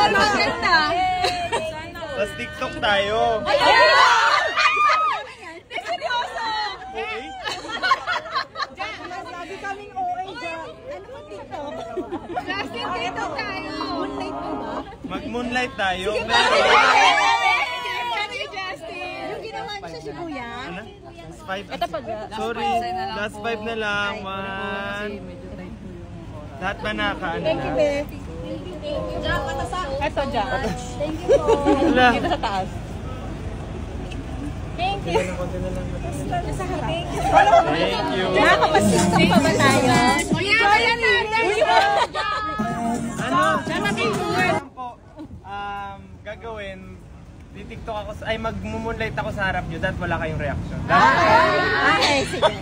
maganda. Tapos TikTok tayo. Seryoso. Okay? Lagi kaming OA dyan. Ano ba TikTok? Justin, TikTok tayo. Moonlight pa ba? Mag-moonlight tayo. Justin. Yung ginawa niyo sa Shibuya? Ano? Last 5. Sorry. Last 5 na lang. 1. Lahat ba nakaano? Thank you, Be. Ito, Jack. Thank you po. Wala. Dito sa taas. Thank you. Thank you. Nakakapag-TikTok pa ba tayo? Kaya natin. Ano? Ano po? Gagawin. Titiktok ako, mag-moonlight ako sa harap nyo dahil wala kayong reaction. Ay, sige.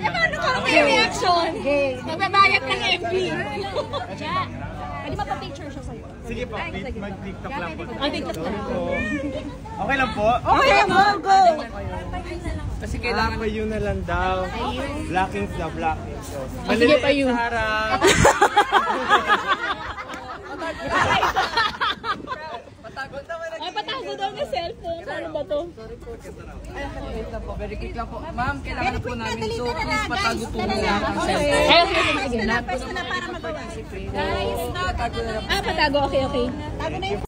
Paano ka may reaction? Magbabayad ng FB. Pwede mapapicture siya sa'yo. Sige po, mag-tiktok lang po. TikTok lang. Okay lang po? Okay, go! Kasi kailangan pa yun na lang daw. Blockings daw, blockings. So, sige pa yun. Sa harap. Ay, patago daw ng cellphone. Ano ba to? Very quick lang po. Ma'am, kailangan na po namin. So, please patago po muna ang cellphone. Ay, sige. Pwesto na para magawa. Guys, patago. Okay. Tago na yung